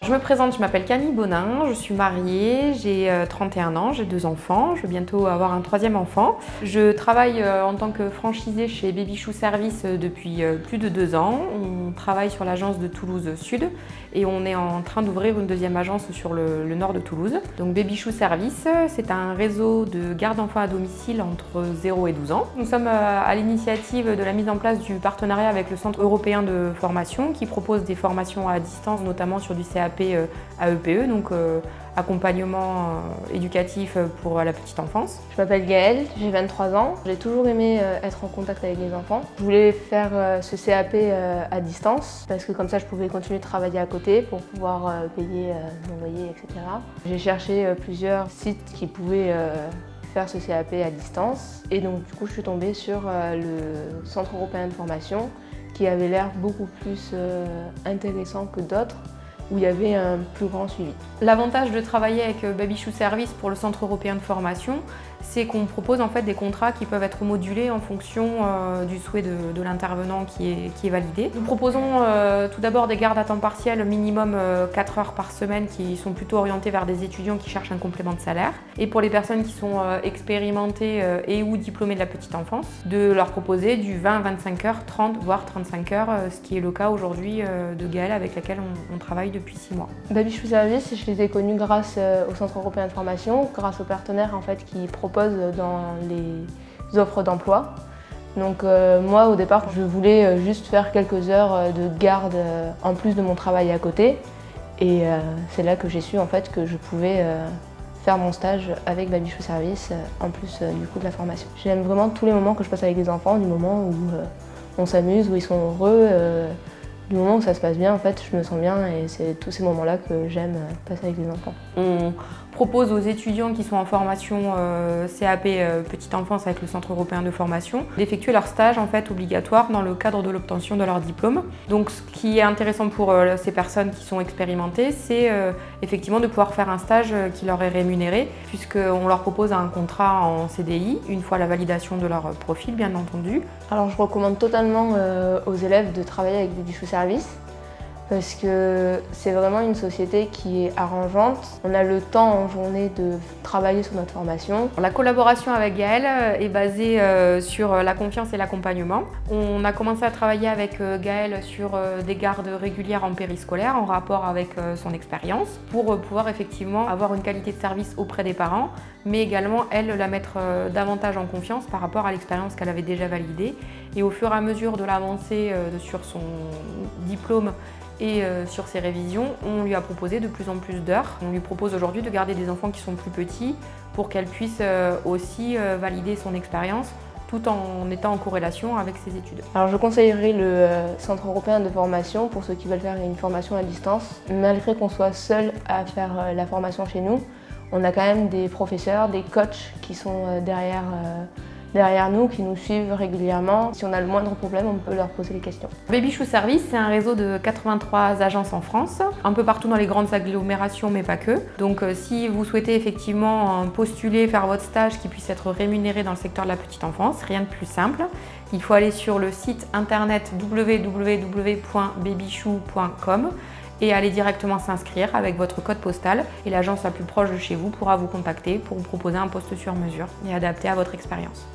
Je me présente, je m'appelle Camille Bonin, je suis mariée, j'ai 31 ans, j'ai 2 enfants, je vais bientôt avoir un 3e enfant. Je travaille en tant que franchisée chez Babychou Service depuis plus de 2 ans. On travaille sur l'agence de Toulouse Sud et on est en train d'ouvrir une 2e agence sur le nord de Toulouse. Donc Babychou Service, c'est un réseau de garde d'enfants à domicile entre 0 et 12 ans. Nous sommes à l'initiative de la mise en place du partenariat avec le Centre européen de formation qui propose des formations à distance, notamment sur du CAP AEPE, donc accompagnement éducatif pour la petite enfance. Je m'appelle Gaëlle, j'ai 23 ans. J'ai toujours aimé être en contact avec les enfants. Je voulais faire ce CAP à distance parce que comme ça je pouvais continuer de travailler à côté pour pouvoir payer mon loyer, etc. J'ai cherché plusieurs sites qui pouvaient faire ce CAP à distance et donc du coup je suis tombée sur le Centre européen de formation qui avait l'air beaucoup plus intéressant que d'autres, où il y avait un plus grand suivi. L'avantage de travailler avec Babychou Service pour le Centre européen de formation, c'est qu'on propose en fait des contrats qui peuvent être modulés en fonction du souhait de l'intervenant qui est validé. Nous proposons tout d'abord des gardes à temps partiel, minimum 4 heures par semaine, qui sont plutôt orientées vers des étudiants qui cherchent un complément de salaire. Et pour les personnes qui sont expérimentées et ou diplômées de la petite enfance, de leur proposer du 20 à 25 heures, 30 voire 35 heures, ce qui est le cas aujourd'hui de Gaëlle avec laquelle on travaille depuis 6 mois. Babychou Service, je les ai connus grâce au Centre européen de formation, grâce aux partenaires en fait, qui proposent dans les offres d'emploi. Donc moi au départ je voulais juste faire quelques heures de garde en plus de mon travail à côté et c'est là que j'ai su en fait que je pouvais faire mon stage avec Babychou Service en plus du coup de la formation. J'aime vraiment tous les moments que je passe avec les enfants, du moment où on s'amuse, où ils sont heureux. Du moment où ça se passe bien, en fait, je me sens bien et c'est tous ces moments-là que j'aime passer avec les enfants. On propose aux étudiants qui sont en formation CAP Petite Enfance avec le Centre européen de formation d'effectuer leur stage en fait obligatoire dans le cadre de l'obtention de leur diplôme. Donc ce qui est intéressant pour ces personnes qui sont expérimentées, c'est effectivement de pouvoir faire un stage qui leur est rémunéré puisqu'on leur propose un contrat en CDI une fois la validation de leur profil bien entendu. Alors je recommande totalement aux élèves de travailler avec Babychou Service parce que c'est vraiment une société qui est arrangeante. On a le temps en journée de travailler sur notre formation. La collaboration avec Gaëlle est basée sur la confiance et l'accompagnement. On a commencé à travailler avec Gaëlle sur des gardes régulières en périscolaire en rapport avec son expérience pour pouvoir effectivement avoir une qualité de service auprès des parents, mais également elle la mettre davantage en confiance par rapport à l'expérience qu'elle avait déjà validée. Et au fur et à mesure de l'avancée sur son diplôme et sur ses révisions, on lui a proposé de plus en plus d'heures. On lui propose aujourd'hui de garder des enfants qui sont plus petits pour qu'elle puisse aussi valider son expérience tout en étant en corrélation avec ses études. Alors je conseillerais le Centre européen de formation pour ceux qui veulent faire une formation à distance. Malgré qu'on soit seul à faire la formation chez nous, on a quand même des professeurs, des coachs qui sont derrière nous, qui nous suivent régulièrement. Si on a le moindre problème, on peut leur poser les questions. Babychou Service, c'est un réseau de 83 agences en France, un peu partout dans les grandes agglomérations, mais pas que. Donc si vous souhaitez effectivement postuler, faire votre stage qui puisse être rémunéré dans le secteur de la petite enfance, rien de plus simple. Il faut aller sur le site internet www.babychou.com et aller directement s'inscrire avec votre code postal et l'agence la plus proche de chez vous pourra vous contacter pour vous proposer un poste sur mesure et adapté à votre expérience.